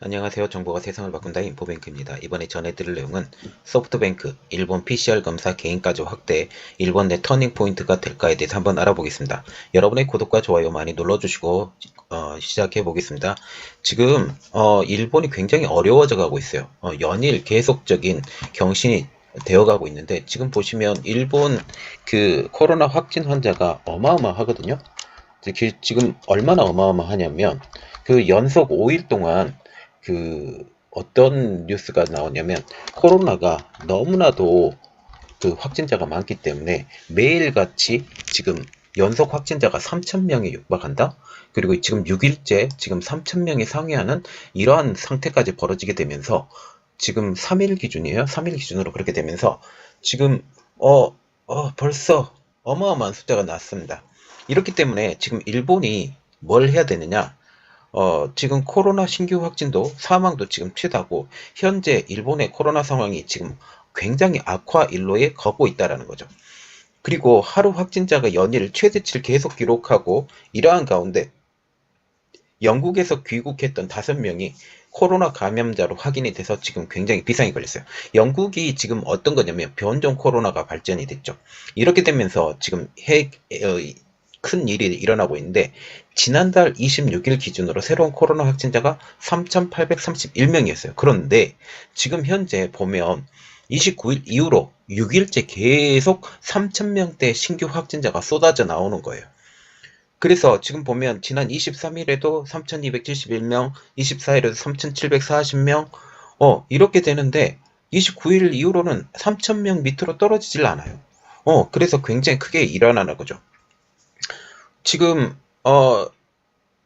안녕하세요. 정보가 세상을 바꾼다 인포뱅크입니다. 이번에 전해드릴 내용은 소프트뱅크 일본 PCR 검사 개인까지 확대, 일본 내 터닝포인트가 될까에 대해서 한번 알아보겠습니다. 여러분의 구독과 좋아요 많이 눌러주시고 시작해 보겠습니다. 지금 일본이 굉장히 어려워져 가고 있어요. 연일 계속적인 경신이 되어가고 있는데, 지금 보시면 일본 그 코로나 확진 환자가 어마어마하거든요. 지금 얼마나 어마어마하냐면, 그 연속 5일 동안 그 어떤 뉴스가 나오냐면, 코로나가 너무나도 그 확진자가 많기 때문에 매일같이 지금 연속 확진자가 3,000명에 육박한다. 그리고 지금 6일째 지금 3,000명이 상회하는 이러한 상태까지 벌어지게 되면서, 지금 3일 기준이에요. 3일 기준으로 그렇게 되면서 지금 벌써 어마어마한 숫자가 났습니다. 이렇기 때문에 지금 일본이 뭘 해야 되느냐? 지금 코로나 신규 확진도 사망도 지금 최다고, 현재 일본의 코로나 상황이 지금 굉장히 악화 일로에 걷고 있다라는 거죠. 그리고 하루 확진자가 연일 최대치를 계속 기록하고, 이러한 가운데 영국에서 귀국했던 5명이 코로나 감염자로 확인이 돼서 지금 굉장히 비상이 걸렸어요. 영국이 지금 어떤 거냐면 변종 코로나가 발전이 됐죠. 이렇게 되면서 지금 큰 일이 일어나고 있는데, 지난달 26일 기준으로 새로운 코로나 확진자가 3,831명이었어요. 그런데 지금 현재 보면 29일 이후로 6일째 계속 3,000명대 신규 확진자가 쏟아져 나오는 거예요. 그래서 지금 보면 지난 23일에도 3,271명, 24일에도 3,740명, 이렇게 되는데 29일 이후로는 3,000명 밑으로 떨어지질 않아요. 그래서 굉장히 크게 일어나는 거죠. 지금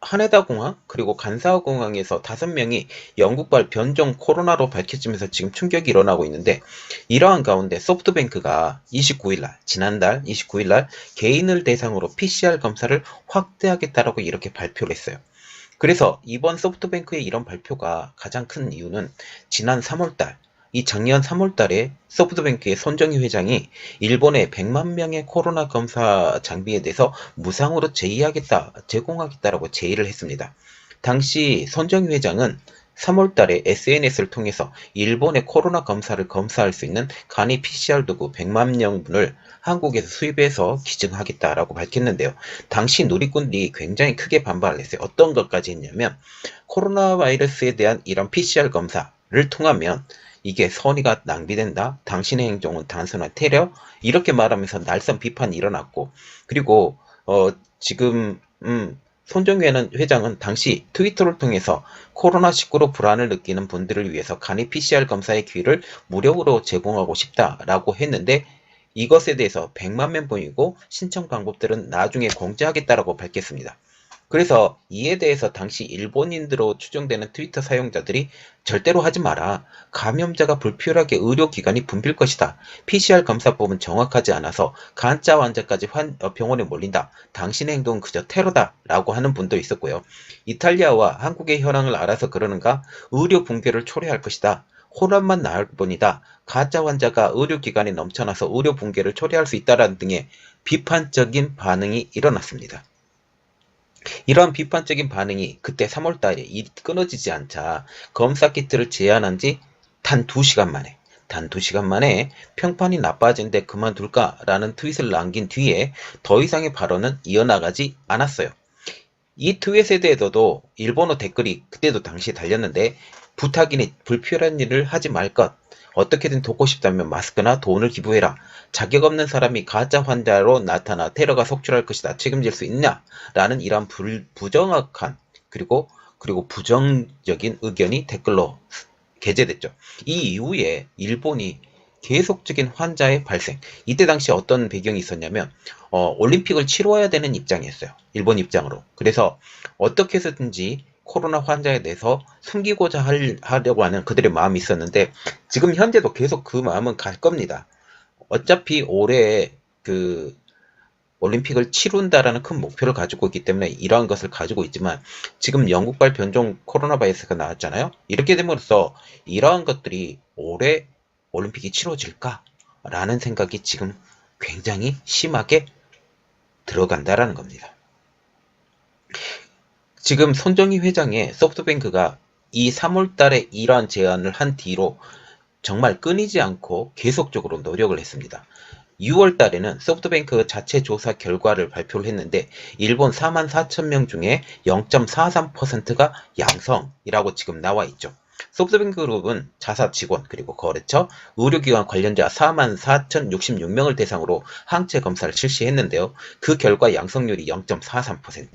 하네다 공항 그리고 간사와 공항에서 5명이 영국발 변종 코로나로 밝혀지면서 지금 충격이 일어나고 있는데, 이러한 가운데 소프트뱅크가 29일날, 지난달 29일날 개인을 대상으로 PCR 검사를 확대하겠다라고 이렇게 발표를 했어요. 그래서 이번 소프트뱅크의 이런 발표가 가장 큰 이유는, 지난 3월달, 이 작년 3월달에 소프트뱅크의 손정희 회장이 일본의 100만 명의 코로나 검사 장비에 대해서 무상으로 제공하겠다라고 제의를 했습니다. 당시 손정희 회장은 3월달에 SNS를 통해서 일본의 코로나 검사를 검사할 수 있는 간이 PCR 도구 100만 명분을 한국에서 수입해서 기증하겠다라고 밝혔는데요. 당시 누리꾼들이 굉장히 크게 반발을 했어요. 어떤 것까지 했냐면, 코로나 바이러스에 대한 이런 PCR 검사를 통하면 이게 선의가 낭비된다, 당신의 행동은 단순한 테러, 이렇게 말하면서 날선 비판이 일어났고, 그리고 지금 손정회 회장은 당시 트위터를 통해서 코로나19로 불안을 느끼는 분들을 위해서 간이 PCR 검사의 기회를 무료로 제공하고 싶다라고 했는데, 이것에 대해서 100만 명분이고 신청 방법들은 나중에 공지하겠다라고 밝혔습니다. 그래서 이에 대해서 당시 일본인으로 추정되는 트위터 사용자들이 절대로 하지 마라. 감염자가 불필요하게 의료기관이 붐빌 것이다. PCR 검사법은 정확하지 않아서 가짜 환자까지 병원에 몰린다. 당신의 행동은 그저 테러다. 라고 하는 분도 있었고요. 이탈리아와 한국의 현황을 알아서 그러는가? 의료 붕괴를 초래할 것이다. 혼란만 나을 뿐이다. 가짜 환자가 의료기관에 넘쳐나서 의료 붕괴를 초래할 수 있다는 등의 비판적인 반응이 일어났습니다. 이러한 비판적인 반응이 그때 3월달에 끊어지지 않자 검사 키트를 제안한 지 단 2시간 만에 평판이 나빠진데 그만둘까라는 트윗을 남긴 뒤에 더 이상의 발언은 이어나가지 않았어요. 이 트윗에 대해서도 일본어 댓글이 그때도 당시에 달렸는데, 부탁이니 불필요한 일을 하지 말 것, 어떻게든 돕고 싶다면 마스크나 돈을 기부해라, 자격 없는 사람이 가짜 환자로 나타나 테러가 속출할 것이다, 책임질 수 있냐, 라는 이러한 부정확한 그리고 부정적인 의견이 댓글로 게재됐죠. 이 이후에 일본이 계속적인 환자의 발생, 이때 당시 어떤 배경이 있었냐면, 올림픽을 치러야 되는 입장이었어요. 일본 입장으로. 그래서 어떻게 해서든지 코로나 환자에 대해서 숨기고자 하려고 하는 그들의 마음이 있었는데, 지금 현재도 계속 그 마음은 갈 겁니다. 어차피 올해 그 올림픽을 치룬다라는 큰 목표를 가지고 있기 때문에 이러한 것을 가지고 있지만, 지금 영국발 변종 코로나 바이러스가 나왔잖아요. 이렇게 됨으로써 이러한 것들이 올해 올림픽이 치러질까라는 생각이 지금 굉장히 심하게 들어간다라는 겁니다. 지금 손정희 회장의 소프트뱅크가 이 3월 달에 이러한 제안을 한 뒤로 정말 끊이지 않고 계속적으로 노력을 했습니다. 6월 달에는 소프트뱅크 자체 조사 결과를 발표를 했는데 일본 44,000명 중에 0.43%가 양성이라고 지금 나와 있죠. 소프트뱅크 그룹은 자사 직원 그리고 거래처, 의료기관 관련자 44,066명을 대상으로 항체 검사를 실시했는데요. 그 결과 양성률이 0.43%.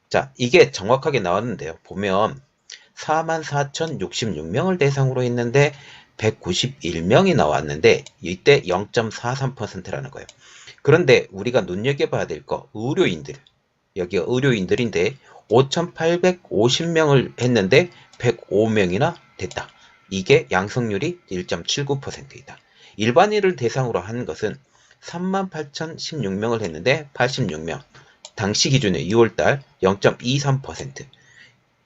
자, 이게 정확하게 나왔는데요. 보면 44,066명을 대상으로 했는데 191명이 나왔는데 이때 0.43%라는 거예요. 그런데 우리가 눈여겨봐야 될 거 의료인들, 여기가 의료인들인데 5,850명을 했는데 105명이나 됐다. 이게 양성률이 1.79%이다. 일반인을 대상으로 한 것은 38,016명을 했는데 86명. 당시 기준의 6월달 0.23%.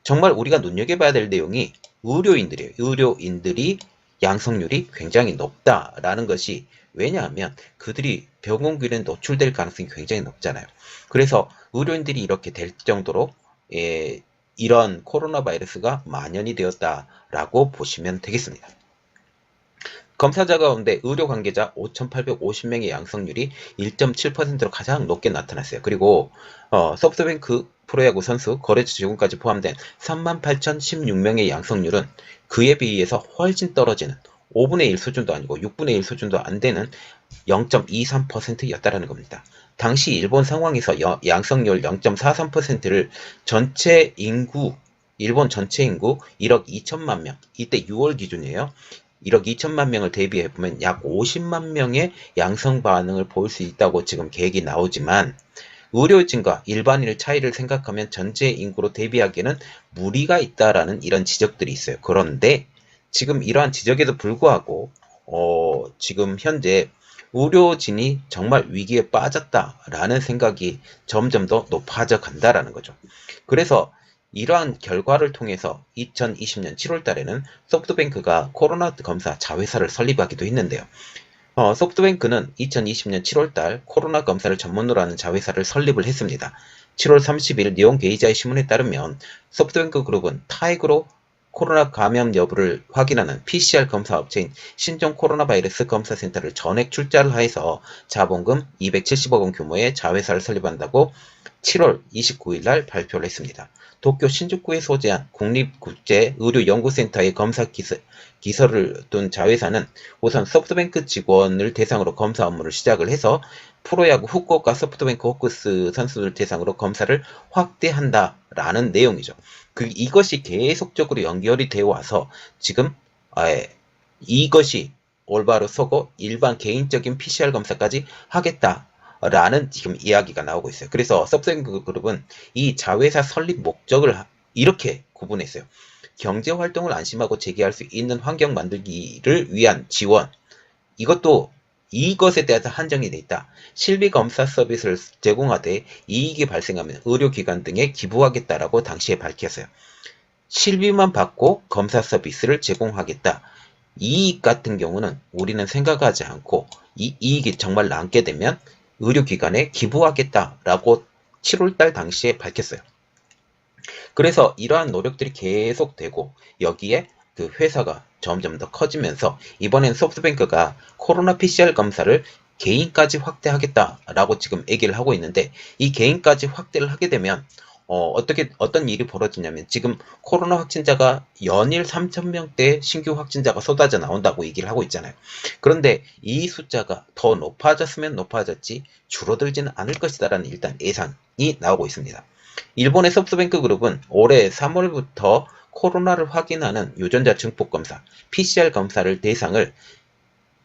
정말 우리가 눈여겨봐야 될 내용이 의료인들이에요. 의료인들이 양성률이 굉장히 높다라는 것이 왜냐하면 그들이 병원균에 노출될 가능성이 굉장히 높잖아요. 그래서 의료인들이 이렇게 될 정도로 이런 코로나 바이러스가 만연이 되었다라고 보시면 되겠습니다. 검사자 가운데 의료 관계자 5,850명의 양성률이 1.7%로 가장 높게 나타났어요. 그리고 소프트뱅크 프로야구 선수, 거래처 직원까지 포함된 38,016명의 양성률은 그에 비해서 훨씬 떨어지는 5분의 1 수준도 아니고 6분의 1 수준도 안 되는 0.23%였다라는 겁니다. 당시 일본 상황에서 양성률 0.43%를 전체 인구, 일본 전체 인구 1억 2천만 명, 이때 6월 기준이에요. 1억 2천만 명을 대비해보면 약 50만 명의 양성 반응을 볼 수 있다고 지금 계획이 나오지만 의료진과 일반인의 차이를 생각하면 전체 인구로 대비하기에는 무리가 있다라는 이런 지적들이 있어요. 그런데 지금 이러한 지적에도 불구하고 지금 현재 의료진이 정말 위기에 빠졌다라는 생각이 점점 더 높아져 간다라는 거죠. 그래서 이러한 결과를 통해서 2020년 7월 달에는 소프트뱅크가 코로나 검사 자회사를 설립하기도 했는데요. 소프트뱅크는 2020년 7월 달 코로나 검사를 전문으로 하는 자회사를 설립을 했습니다. 7월 30일 니온 게이자의 신문에 따르면 소프트뱅크 그룹은 타액으로 코로나 감염 여부를 확인하는 PCR 검사 업체인 신종 코로나 바이러스 검사센터를 전액 출자를 하여서 자본금 270억 원 규모의 자회사를 설립한다고 7월 29일 날 발표를 했습니다. 도쿄 신주쿠에 소재한 국립국제의료연구센터의 검사 기설을 둔 자회사는 우선 소프트뱅크 직원을 대상으로 검사 업무를 시작을 해서 프로야구 후쿠오카 소프트뱅크 호크스 선수들 대상으로 검사를 확대한다라는 내용이죠. 이것이 계속적으로 연결이 되어 와서 지금 이것이 올바로 서고 일반 개인적인 PCR 검사까지 하겠다라는 지금 이야기가 나오고 있어요. 그래서 소프트뱅크 그룹은 이 자회사 설립 목적을 이렇게 구분했어요. 경제 활동을 안심하고 재개할 수 있는 환경 만들기를 위한 지원. 이것도 이것에 대해서 한정이 돼 있다. 실비 검사 서비스를 제공하되 이익이 발생하면 의료기관 등에 기부하겠다라고 당시에 밝혔어요. 실비만 받고 검사 서비스를 제공하겠다. 이익 같은 경우는 우리는 생각하지 않고 이 이익이 정말 남게 되면 의료기관에 기부하겠다라고 7월달 당시에 밝혔어요. 그래서 이러한 노력들이 계속되고 여기에 그 회사가 점점 더 커지면서 이번엔 소프트뱅크가 코로나 PCR 검사를 개인까지 확대하겠다라고 지금 얘기를 하고 있는데 이 개인까지 확대를 하게 되면 어떤 일이 벌어지냐면 지금 코로나 확진자가 연일 3,000명대 신규 확진자가 쏟아져 나온다고 얘기를 하고 있잖아요. 그런데 이 숫자가 더 높아졌으면 높아졌지 줄어들지는 않을 것이다라는 일단 예상이 나오고 있습니다. 일본의 소프트뱅크 그룹은 올해 3월부터 코로나를 확인하는 유전자 증폭 검사, PCR 검사를 대상을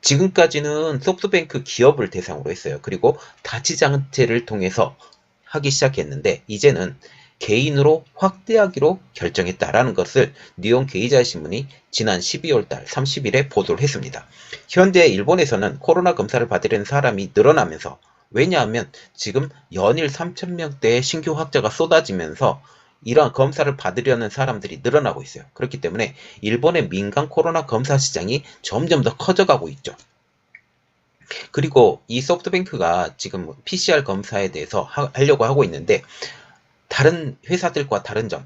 지금까지는 소프트뱅크 기업을 대상으로 했어요. 그리고 자치단체를 통해서 하기 시작했는데 이제는 개인으로 확대하기로 결정했다라는 것을 니온 게이자 신문이 지난 12월 달 30일에 보도를 했습니다. 현재 일본에서는 코로나 검사를 받으려는 사람이 늘어나면서 왜냐하면 지금 연일 3,000명대의 신규 확자가 쏟아지면서 이러한 검사를 받으려는 사람들이 늘어나고 있어요. 그렇기 때문에 일본의 민간 코로나 검사 시장이 점점 더 커져가고 있죠. 그리고 이 소프트뱅크가 지금 PCR 검사에 대해서 하려고 하고 있는데 다른 회사들과 다른 점,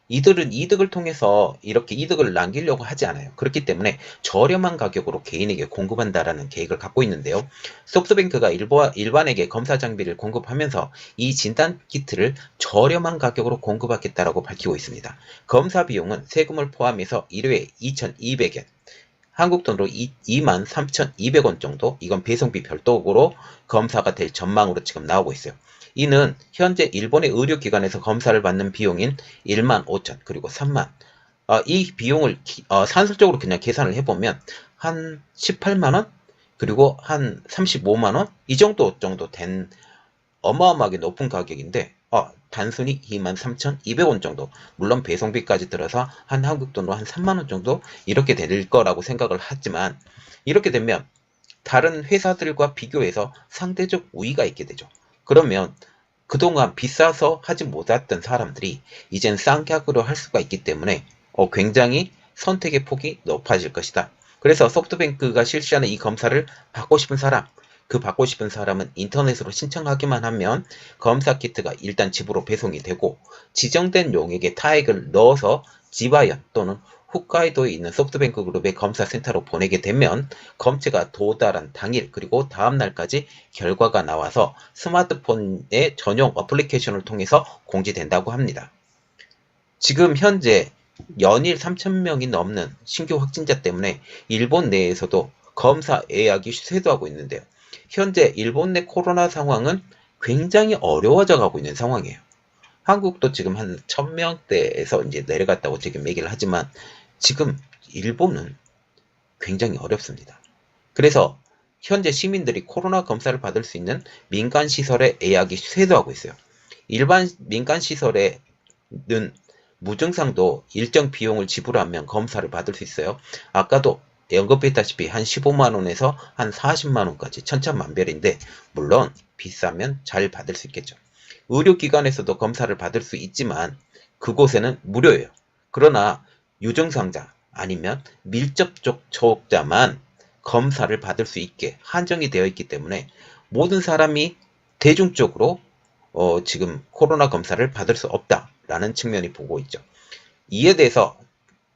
이들은 이득을 통해서 이렇게 이득을 남기려고 하지 않아요. 그렇기 때문에 저렴한 가격으로 개인에게 공급한다라는 계획을 갖고 있는데요. 소프트뱅크가 일반에게 검사 장비를 공급하면서 이 진단 키트를 저렴한 가격으로 공급하겠다라고 밝히고 있습니다. 검사 비용은 세금을 포함해서 1회에 2,200엔, 한국 돈으로 23,200원 정도, 이건 배송비 별도로 검사가 될 전망으로 지금 나오고 있어요. 이는 현재 일본의 의료기관에서 검사를 받는 비용인 15,000 그리고 3만, 이 비용을 산술적으로 그냥 계산을 해보면 한 18만원 그리고 한 35만원 이 정도 된 어마어마하게 높은 가격인데, 단순히 23,200원 정도, 물론 배송비까지 들어서 한 한국 돈으로 한 3만원 정도 이렇게 될 거라고 생각을 하지만, 이렇게 되면 다른 회사들과 비교해서 상대적 우위가 있게 되죠. 그러면 그동안 비싸서 하지 못했던 사람들이 이젠 싼 價으로 할 수가 있기 때문에 굉장히 선택의 폭이 높아질 것이다. 그래서 소프트뱅크가 실시하는 이 검사를 받고 싶은 사람, 그 받고 싶은 사람은 인터넷으로 신청하기만 하면 검사 키트가 일단 집으로 배송이 되고, 지정된 용액에 타액을 넣어서 지바현 또는 홋카이도에 있는 소프트뱅크 그룹의 검사센터로 보내게 되면 검체가 도달한 당일 그리고 다음 날까지 결과가 나와서 스마트폰의 전용 어플리케이션을 통해서 공지된다고 합니다. 지금 현재 연일 3,000명이 넘는 신규 확진자 때문에 일본 내에서도 검사 예약이 쇄도하고 있는데요. 현재 일본 내 코로나 상황은 굉장히 어려워져 가고 있는 상황이에요. 한국도 지금 한 1,000명대에서 이제 내려갔다고 지금 얘기를 하지만, 지금 일본은 굉장히 어렵습니다. 그래서 현재 시민들이 코로나 검사를 받을 수 있는 민간 시설의 예약이 쇄도하고 있어요. 일반 민간 시설에는 무증상도 일정 비용을 지불하면 검사를 받을 수 있어요. 아까도 언급했다시피 한 15만원에서 한 40만원까지 천차만별인데, 물론 비싸면 잘 받을 수 있겠죠. 의료기관에서도 검사를 받을 수 있지만 그곳에는 무료예요. 그러나 유증상자 아니면 밀접촉자만 검사를 받을 수 있게 한정이 되어 있기 때문에 모든 사람이 대중적으로 지금 코로나 검사를 받을 수 없다라는 측면이 보고 있죠. 이에 대해서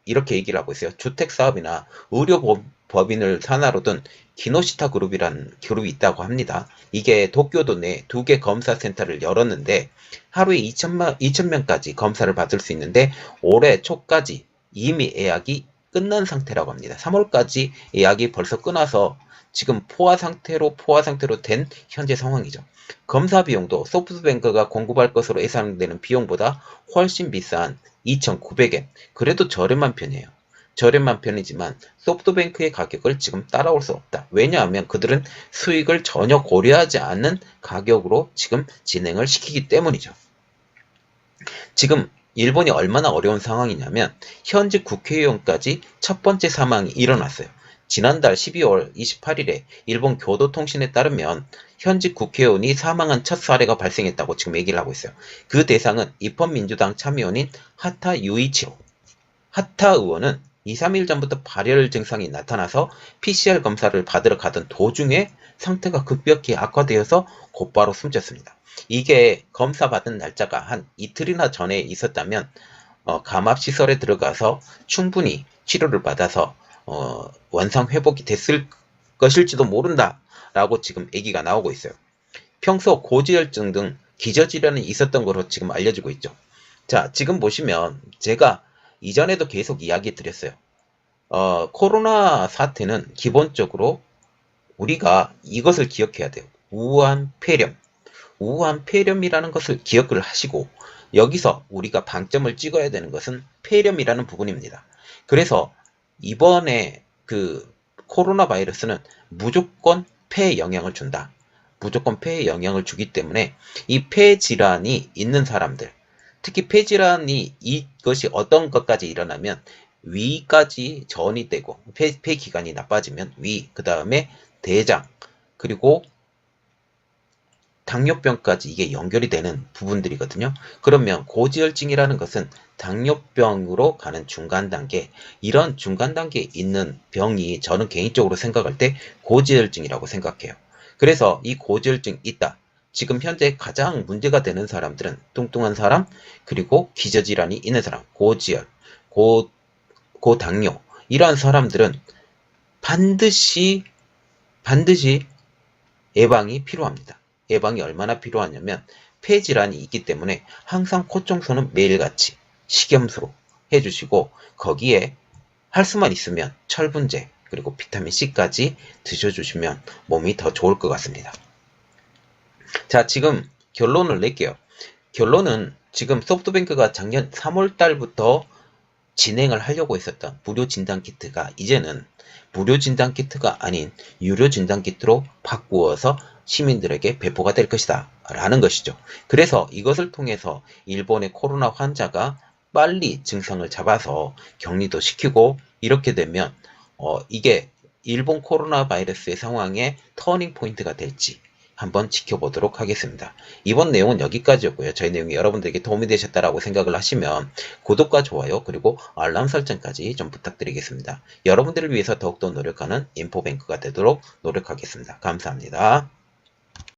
이렇게 얘기를 하고 있어요. 주택사업이나 의료법인을 산하로 둔 기노시타 그룹이라는 그룹이 있다고 합니다. 이게 도쿄도 내 2개 검사센터를 열었는데 하루에 2,000명까지 검사를 받을 수 있는데, 올해 초까지 이미 예약이 끝난 상태라고 합니다. 3월까지 예약이 벌써 끊어서 지금 포화 상태로 된 현재 상황이죠. 검사 비용도 소프트뱅크가 공급할 것으로 예상되는 비용보다 훨씬 비싼 2,900엔. 그래도 저렴한 편이에요. 저렴한 편이지만 소프트뱅크의 가격을 지금 따라올 수 없다. 왜냐하면 그들은 수익을 전혀 고려하지 않는 가격으로 지금 진행을 시키기 때문이죠. 지금 일본이 얼마나 어려운 상황이냐면, 현직 국회의원까지 첫 번째 사망이 일어났어요. 지난달 12월 28일에 일본 교도통신에 따르면 현직 국회의원이 사망한 첫 사례가 발생했다고 지금 얘기를 하고 있어요. 그 대상은 입헌민주당 참의원인 하타 유이치로. 하타 의원은 2, 3일 전부터 발열 증상이 나타나서 PCR 검사를 받으러 가던 도중에 상태가 급격히 악화되어서 곧바로 숨졌습니다. 이게 검사 받은 날짜가 한 이틀이나 전에 있었다면 감압시설에 들어가서 충분히 치료를 받아서 원상 회복이 됐을 것일지도 모른다 라고 지금 얘기가 나오고 있어요. 평소 고지혈증 등 기저질환이 있었던 것으로 지금 알려지고 있죠. 자, 지금 보시면 제가 이전에도 계속 이야기 드렸어요. 코로나 사태는 기본적으로 우리가 이것을 기억해야 돼요. 우한 폐렴. 우한 폐렴이라는 것을 기억을 하시고, 여기서 우리가 방점을 찍어야 되는 것은 폐렴이라는 부분입니다. 그래서 이번에 그 코로나 바이러스는 무조건 폐에 영향을 준다. 무조건 폐에 영향을 주기 때문에 이 폐 질환이 있는 사람들, 특히 폐 질환이 이것이 어떤 것까지 일어나면 위까지 전이 되고, 폐 기관이 나빠지면 위, 그 다음에 대장, 그리고 당뇨병까지 이게 연결이 되는 부분들이거든요. 그러면 고지혈증이라는 것은 당뇨병으로 가는 중간 단계, 이런 중간 단계에 있는 병이 저는 개인적으로 생각할 때 고지혈증이라고 생각해요. 그래서 이 고지혈증 있다, 지금 현재 가장 문제가 되는 사람들은 뚱뚱한 사람, 그리고 기저질환이 있는 사람, 고지혈, 고당뇨, 이러한 사람들은 반드시 예방이 필요합니다. 예방이 얼마나 필요하냐면 폐질환이 있기 때문에 항상 콧청소는 매일같이 식염수로 해주시고, 거기에 할 수만 있으면 철분제 그리고 비타민C까지 드셔주시면 몸이 더 좋을 것 같습니다. 자, 지금 결론을 낼게요. 결론은 지금 소프트뱅크가 작년 3월 달부터 진행을 하려고 했었던 무료 진단키트가 이제는 무료 진단키트가 아닌 유료 진단키트로 바꾸어서 시민들에게 배포가 될 것이다 라는 것이죠. 그래서 이것을 통해서 일본의 코로나 환자가 빨리 증상을 잡아서 격리도 시키고, 이렇게 되면 이게 일본 코로나 바이러스의 상황에 터닝 포인트가 될지 한번 지켜보도록 하겠습니다. 이번 내용은 여기까지였고요. 저희 내용이 여러분들에게 도움이 되셨다라고 생각을 하시면 구독과 좋아요 그리고 알람 설정까지 좀 부탁드리겠습니다. 여러분들을 위해서 더욱더 노력하는 인포뱅크가 되도록 노력하겠습니다. 감사합니다.